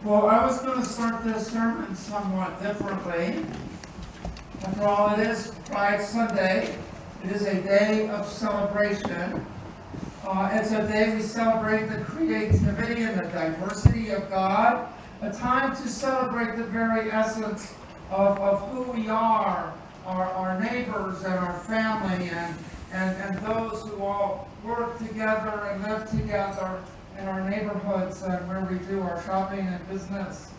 Well, I was going to start this sermon somewhat differently. After all, it is Pride Sunday. It is a day of celebration. It's a day we celebrate the creativity and the diversity of God, a time to celebrate the very essence of who we are, our neighbors and our family, and those who all work together and live together in our neighborhoods and where we do our shopping and business.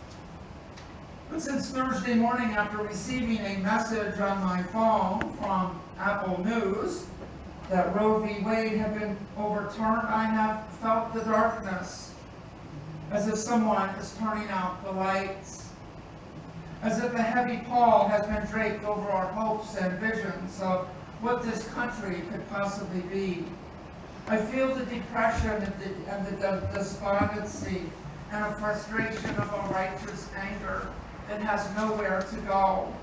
But since Thursday morning, after receiving a message on my phone from Apple News that Roe v. Wade had been overturned, I have felt the darkness, as if someone is turning out the lights, as if a heavy pall has been draped over our hopes and visions of what this country could possibly be. I feel the depression and the despondency and a frustration of a righteous anger that has nowhere to go.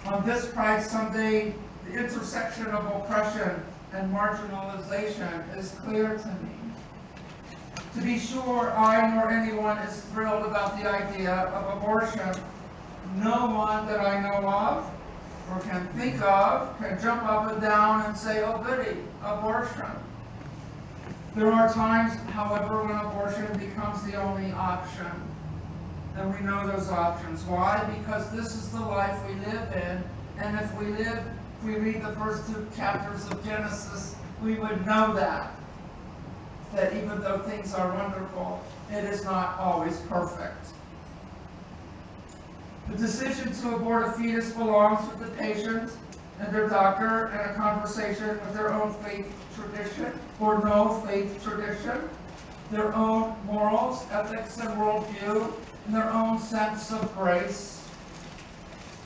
On this Pride Sunday, the intersection of oppression and marginalization is clear to me. To be sure, I nor anyone is thrilled about the idea of abortion. No one that I know of or can think of can jump up and down and say, oh goody, abortion. There are times, however, when abortion becomes the only option. And we know those options. Why? Because this is the life we live in. And if we read the first 2 chapters of Genesis, we would know that even though things are wonderful, it is not always perfect. The decision to abort a fetus belongs with the patient and their doctor and a conversation with their own faith tradition or no faith tradition, their own morals, ethics, and worldview, and their own sense of grace.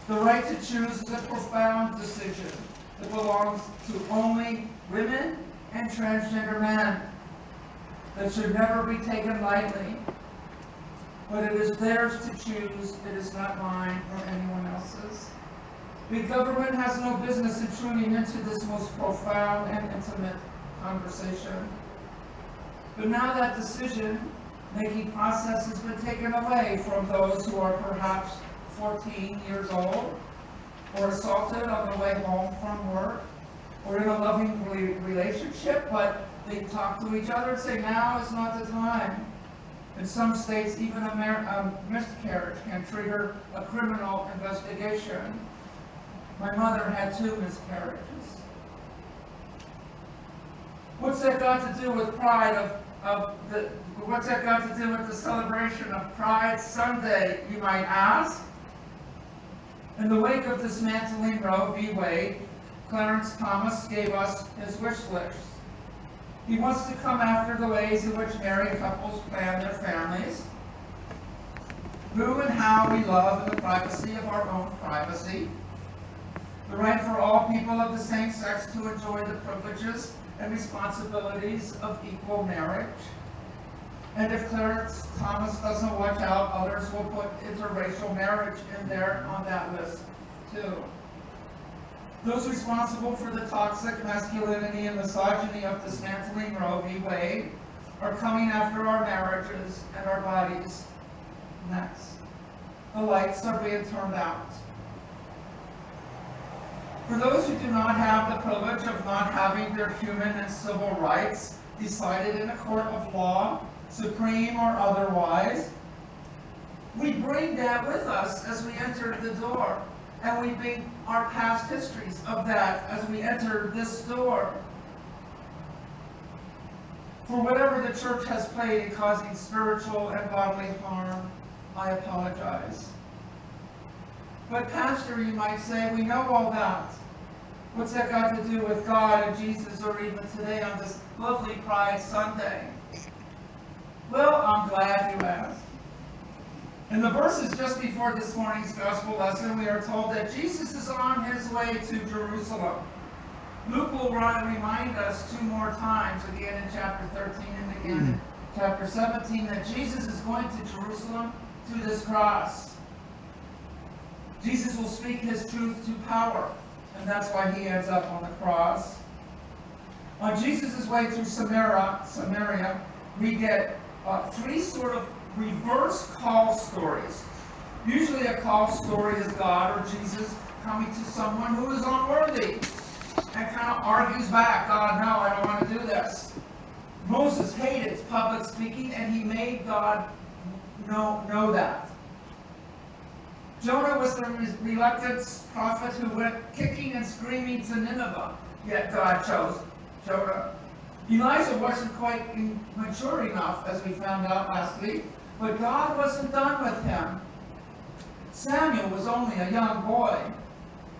The right to choose is a profound decision that belongs to only women and transgender men. That should never be taken lightly. But it is theirs to choose. It is not mine or anyone else's. The government has no business intruding into this most profound and intimate conversation. But now that decision-making process has been taken away from those who are perhaps 14 years old, or assaulted on the way home from work, or in a loving relationship, but they talk to each other and say, now is not the time. In some states, even a miscarriage can trigger a criminal investigation. My mother had 2 miscarriages. What's that got to do with pride what's that got to do with the celebration of Pride Sunday, you might ask? In the wake of dismantling Roe v. Wade, Clarence Thomas gave us his wish list. He wants to come after the ways in which married couples plan their families, who and how we love in the privacy of our own privacy, the right for all people of the same sex to enjoy the privileges and responsibilities of equal marriage. And if Clarence Thomas doesn't watch out, others will put interracial marriage in there on that list too. Those responsible for the toxic masculinity and misogyny of dismantling Roe v. Wade are coming after our marriages and our bodies next. The lights are being turned out. For those who do not have the privilege of not having their human and civil rights decided in a court of law, supreme or otherwise, we bring that with us as we enter the door. And we bring our past histories of that as we enter this door. For whatever the church has played in causing spiritual and bodily harm, I apologize. But Pastor, you might say, we know all that. What's that got to do with God and Jesus, or even today on this lovely Pride Sunday? Well, I'm glad you asked. In the verses just before this morning's gospel lesson, we are told that Jesus is on his way to Jerusalem. Luke will remind us 2 more times, again in chapter 13 and again in chapter 17, that Jesus is going to Jerusalem to this cross. Jesus will speak his truth to power, and that's why he ends up on the cross. On Jesus' way through Samaria, we get 3 sort of reverse call stories. Usually a call story is God or Jesus coming to someone who is unworthy and kind of argues back, God, no, I don't want to do this. Moses hated public speaking, and he made God know that. Jonah was the reluctant prophet who went kicking and screaming to Nineveh, yet God chose Jonah. Elijah wasn't quite mature enough, as we found out last week, but God wasn't done with him. Samuel was only a young boy.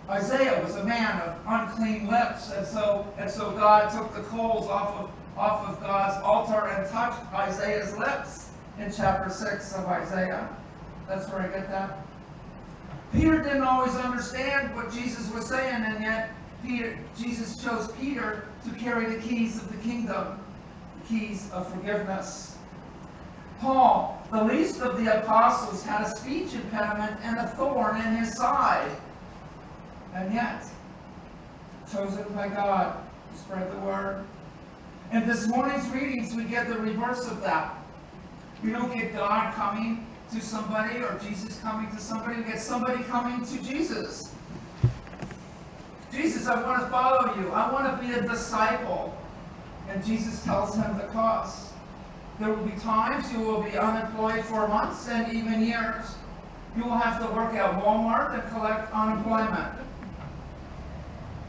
Isaiah was a man of unclean lips, and so God took the coals off of God's altar and touched Isaiah's lips in chapter 6 of Isaiah. That's where I get that. Peter didn't always understand what Jesus was saying, and yet Jesus chose Peter to carry the keys of the kingdom, the keys of forgiveness. Paul, the least of the apostles, had a speech impediment and a thorn in his side, and yet chosen by God to spread the word. In this morning's readings, we get the reverse of that. We don't get God coming to somebody or Jesus coming to somebody. We get somebody coming to Jesus. Jesus, I want to follow you. I want to be a disciple. And Jesus tells him the cost. There will be times you will be unemployed for months and even years. You will have to work at Walmart and collect unemployment.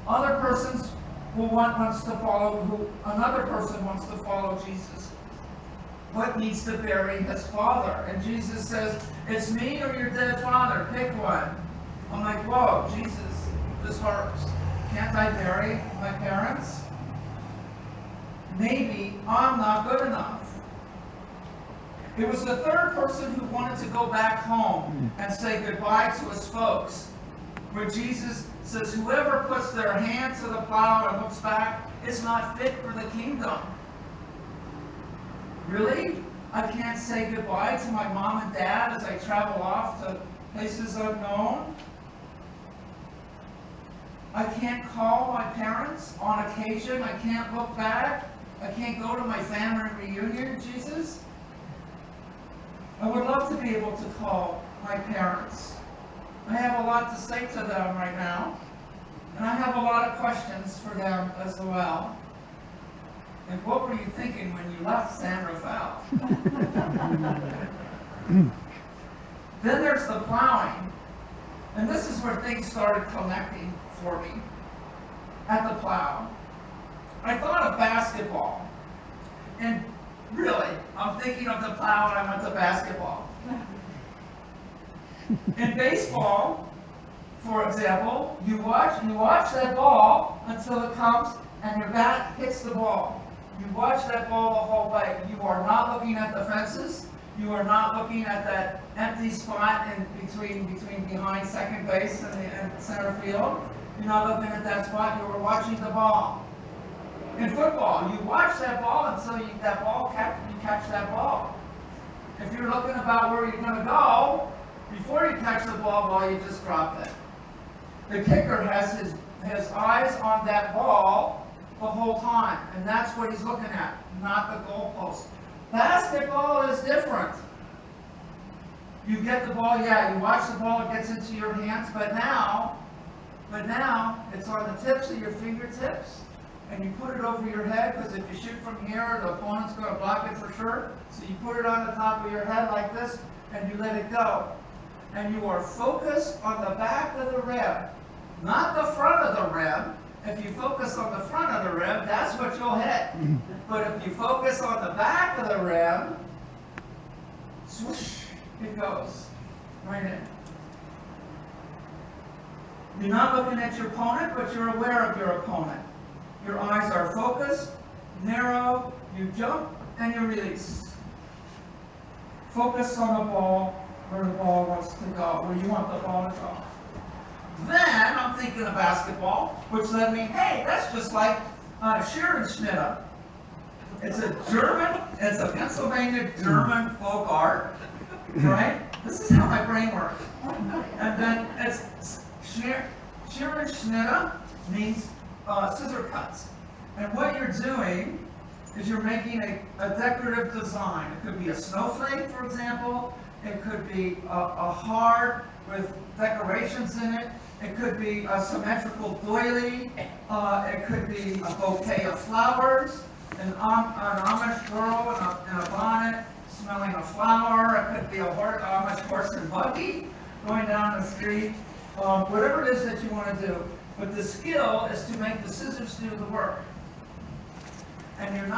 Other persons another person wants to follow Jesus, but needs to bury his father. And Jesus says, it's me or your dead father, pick one. I'm like, whoa, Jesus, this hurts. Can't I bury my parents? Maybe I'm not good enough. It was the third person who wanted to go back home and say goodbye to his folks, where Jesus says, whoever puts their hand to the plow and looks back is not fit for the kingdom. Really? I can't say goodbye to my mom and dad as I travel off to places unknown? I can't call my parents on occasion. I can't look back. I can't go to my family reunion, Jesus. I would love to be able to call my parents. I have a lot to say to them right now, and I have a lot of questions for them as well. And what were you thinking when you left San Rafael? Then there's the plowing, and this is where things started connecting for me. At the plow, I thought of basketball, and really, I'm thinking of the plow and I went to basketball. In baseball, for example, you watch that ball until it comes and your bat hits the ball. You watch that ball the whole way. You are not looking at the fences. You are not looking at that empty spot in behind second base and center field. You're not looking at that spot. You are watching the ball. In football, you watch that ball until you catch that ball. If you're looking about where you're going to go, before you catch the ball, well, you just dropped it. The kicker has his eyes on that ball the whole time, and that's what he's looking at, not the goalpost. Basketball is different. You get the ball, yeah, you watch the ball, it gets into your hands, but now it's on the tips of your fingertips, and you put it over your head, because if you shoot from here, the opponent's going to block it for sure. So you put it on the top of your head like this, and you let it go. And you are focused on the back of the rim, not the front of the rim. If you focus on the front of the rim, that's what you'll hit. But if you focus on the back of the rim, swoosh, it goes right in. You're not looking at your opponent, but you're aware of your opponent. Your eyes are focused, narrow, you jump, and you release. Focus on the ball, where the ball wants to go, where you want the ball to go. Then I'm thinking of basketball, which led me, hey, that's just like Scherenschnitte. It's a Pennsylvania German folk art, right? This is how my brain works. And then it's Scherenschnitte means scissor cuts. And what you're doing is you're making a decorative design. It could be a snowflake, for example. It could be a heart with decorations in it. It could be a symmetrical doily. It could be a bouquet of flowers. An Amish girl in a bonnet smelling a flower. It could be a Amish horse and buggy going down the street. Whatever it is that you want to do. But the skill is to make the scissors do the work. And you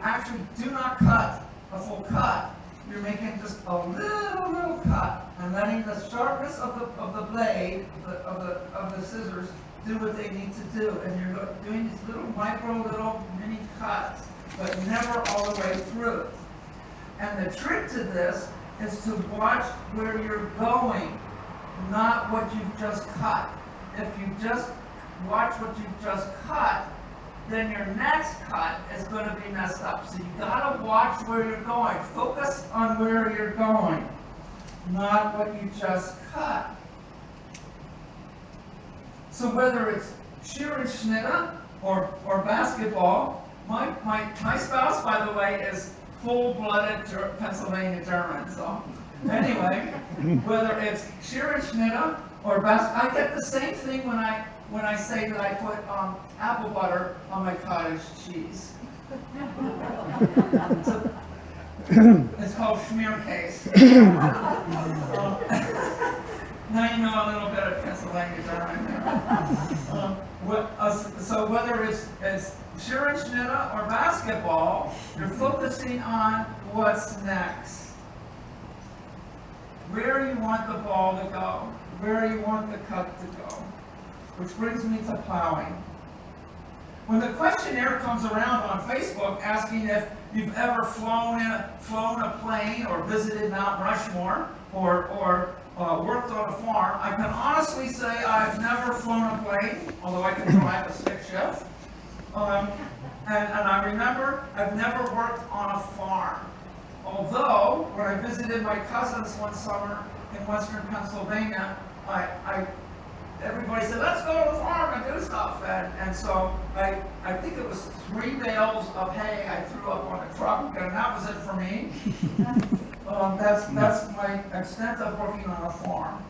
actually do not cut a full cut. You're making just a little cut and letting the sharpness of the blade of the scissors do what they need to do. And you're doing these little mini cuts, but never all the way through. And the trick to this is to watch where you're going, not what you've just cut. If you just watch what you've just cut, then your next cut is going to be messed up. So you got to watch where you're going. Focus on where you're going, not what you just cut. So whether it's Scherenschnitte or basketball, my spouse, by the way, is full-blooded Pennsylvania German. So anyway, whether it's Scherenschnitte or basketball, I get the same thing when I say that I put apple butter on my cottage cheese. It's called Schmierkäse. Now you know a little bit of Pennsylvania German there. So whether it's Scherenschnitte or basketball, you're focusing on what's next. Where you want the ball to go, where you want the cut to go. Which brings me to plowing. When the questionnaire comes around on Facebook asking if you've ever flown a plane or visited Mount Rushmore or worked on a farm, I can honestly say I've never flown a plane, although I can drive a stick shift. And I remember I've never worked on a farm. Although, when I visited my cousins one summer in western Pennsylvania, everybody said, let's go to the farm and do stuff. And so I think it was 3 bales of hay I threw up on a truck, and that was it for me. That's my extent of working on a farm.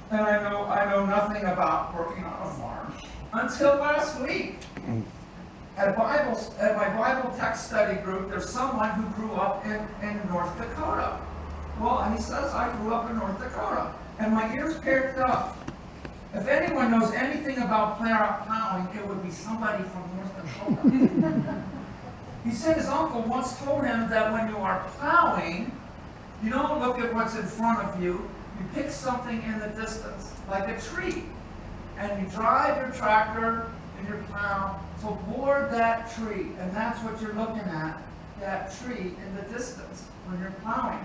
And I know nothing about working on a farm. Until last week. At my Bible text study group, there's someone who grew up in North Dakota. Well, and he says, I grew up in North Dakota. And my ears perked up. If anyone knows anything about plowing, it would be somebody from North Dakota. He said his uncle once told him that when you are plowing, you don't look at what's in front of you. You pick something in the distance, like a tree. And you drive your tractor and your plow toward that tree. And that's what you're looking at, that tree in the distance when you're plowing.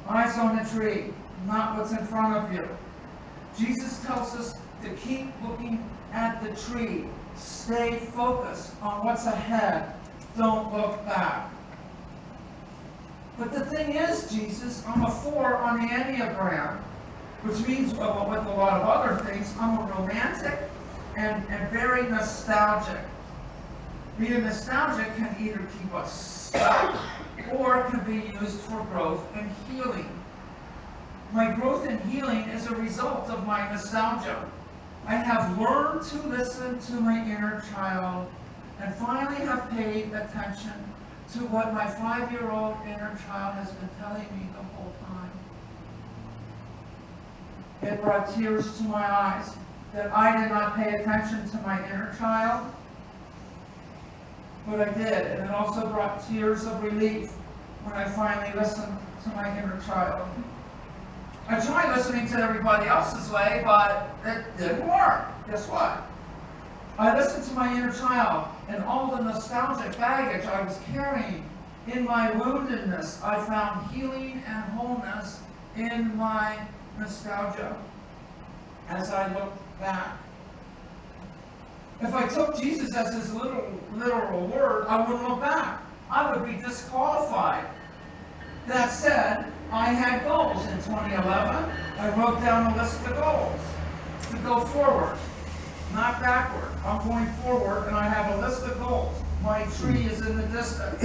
Eyes on the tree, not what's in front of you. Jesus tells us to keep looking at the tree. Stay focused on what's ahead. Don't look back. But the thing is, Jesus, I'm a 4 on the Enneagram, which means, well, with a lot of other things, I'm a romantic and very nostalgic. Being nostalgic can either keep us stuck or can be used for growth and healing. My growth and healing is a result of my nostalgia. I have learned to listen to my inner child and finally have paid attention to what my 5-year-old inner child has been telling me the whole time. It brought tears to my eyes that I did not pay attention to my inner child, but I did. And it also brought tears of relief when I finally listened to my inner child. I tried listening to everybody else's way, but it didn't work. Guess what? I listened to my inner child and all the nostalgic baggage I was carrying. In my woundedness, I found healing and wholeness in my nostalgia as I looked back. If I took Jesus as his literal word, I wouldn't look back. I would be disqualified. That said, I had goals in 2011. I wrote down a list of goals to go forward. not backward. I'm going forward, and I have a list of goals. My tree is in the distance.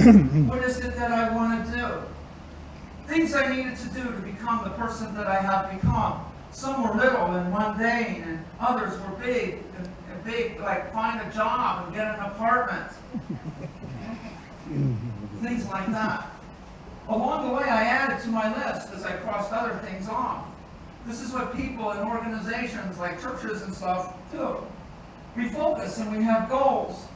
What is it that I want to do? Things I needed to do to become the person that I have become. Some were little and mundane, and others were big, and big, like find a job and get an apartment. Things like that. Along the way, I added to my list as I crossed other things off. This is what people in organizations like churches and stuff do. We focus and we have goals.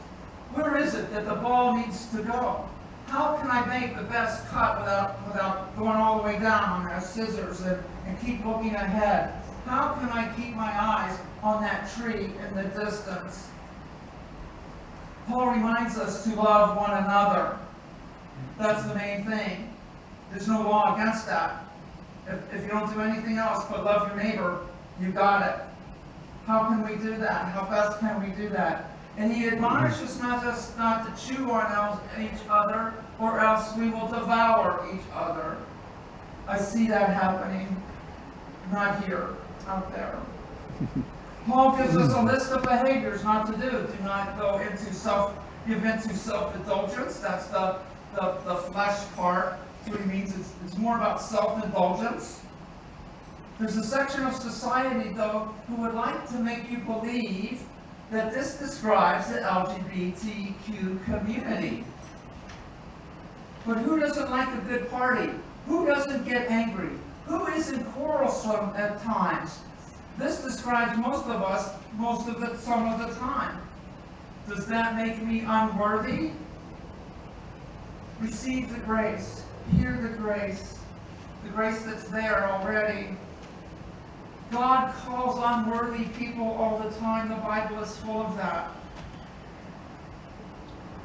Where is it that the ball needs to go? How can I make the best cut without going all the way down on scissors and keep looking ahead? How can I keep my eyes on that tree in the distance? Paul reminds us to love one another. That's the main thing. There's no law against that. If you don't do anything else but love your neighbor, you got it. How can we do that? How best can we do that? And he admonishes us not to chew on each other, or else we will devour each other. I see that happening, not here, out there. Paul gives us a list of behaviors not to do. Do not give into self-indulgence. That's the flesh part. That's what he means. It's more about self-indulgence. There's a section of society, though, who would like to make you believe that this describes the LGBTQ community. But who doesn't like a good party? Who doesn't get angry? Who isn't quarrelsome at times? This describes most of us, some of the time. Does that make me unworthy? Receive the grace. Hear the grace that's there already. God calls unworthy people all the time. The Bible is full of that.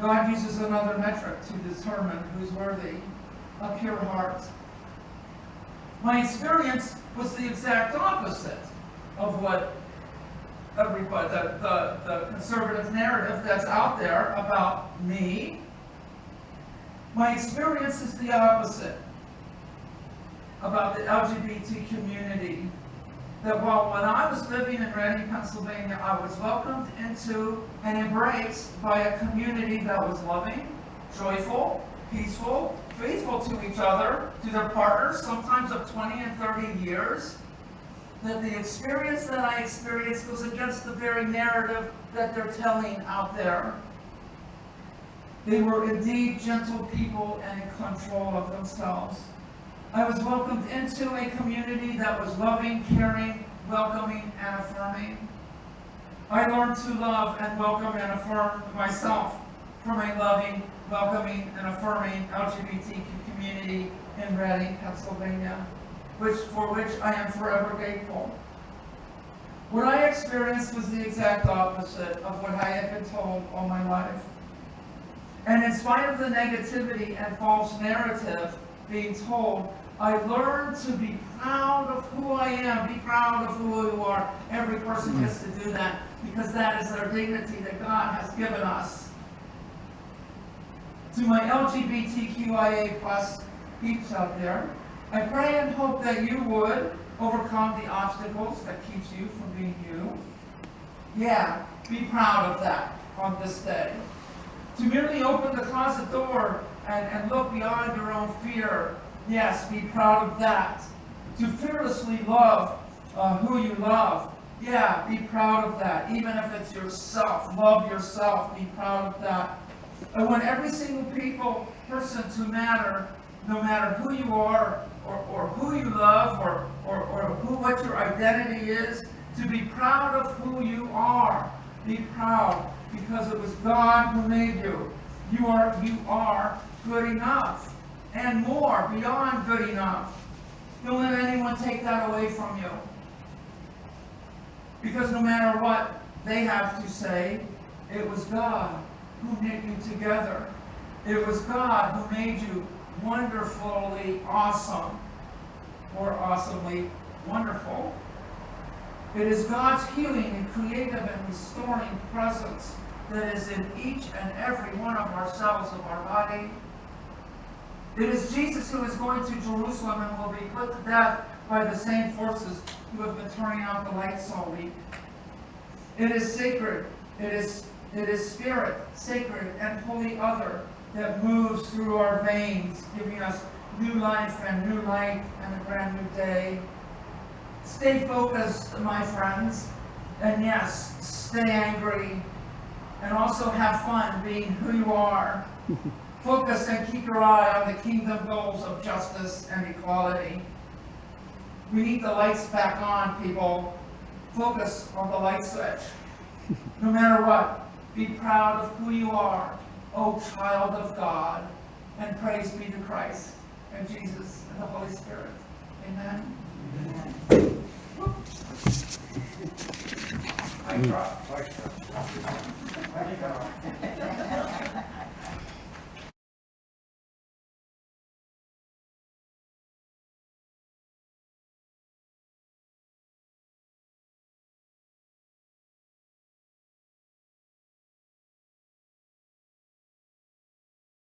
God uses another metric to determine who's worthy. A pure heart. My experience was the exact opposite of what everybody, the conservative narrative that's out there about me. My experience is the opposite about the LGBT community. That while when I was living in Reading, Pennsylvania, I was welcomed into and embraced by a community that was loving, joyful, peaceful, faithful to each other, to their partners, sometimes of 20 and 30 years, that the experience that I experienced goes against the very narrative that they're telling out there. They were indeed gentle people and in control of themselves. I was welcomed into a community that was loving, caring, welcoming, and affirming. I learned to love and welcome and affirm myself from a loving, welcoming, and affirming LGBTQ community in Reading, Pennsylvania, for which I am forever grateful. What I experienced was the exact opposite of what I had been told all my life. And in spite of the negativity and false narrative being told, I learned to be proud of who I am, be proud of who you are. Every person gets to do that because that is their dignity that God has given us. To my LGBTQIA plus peeps out there, I pray and hope that you would overcome the obstacles that keeps you from being you. Yeah, be proud of that on this day. To merely open the closet door and look beyond your own fear. Yes, be proud of that. To fearlessly love who you love. Yeah, be proud of that. Even if it's yourself, love yourself, be proud of that. I want every single person to matter, no matter who you are, or who you love, or what your identity is, to be proud of who you are. Be proud, because it was God who made you. You are good enough, and more, beyond good enough. Don't let anyone take that away from you. Because no matter what they have to say, it was God who knit you together. It was God who made you wonderfully awesome, or awesomely wonderful. It is God's healing and creative and restoring presence that is in each and every one of our cells of our body. It is Jesus who is going to Jerusalem and will be put to death by the same forces who have been turning out the lights all week. It is sacred. It is spirit, sacred, and holy other that moves through our veins, giving us new life and new light and a brand new day. Stay focused, my friends, and yes, stay angry, and also have fun being who you are. Focus and keep your eye on the kingdom goals of justice and equality. We need the lights back on, people. Focus on the light switch. No matter what, be proud of who you are, O child of God, and praise be to Christ and Jesus and the Holy Spirit. Amen. Amen. I drop.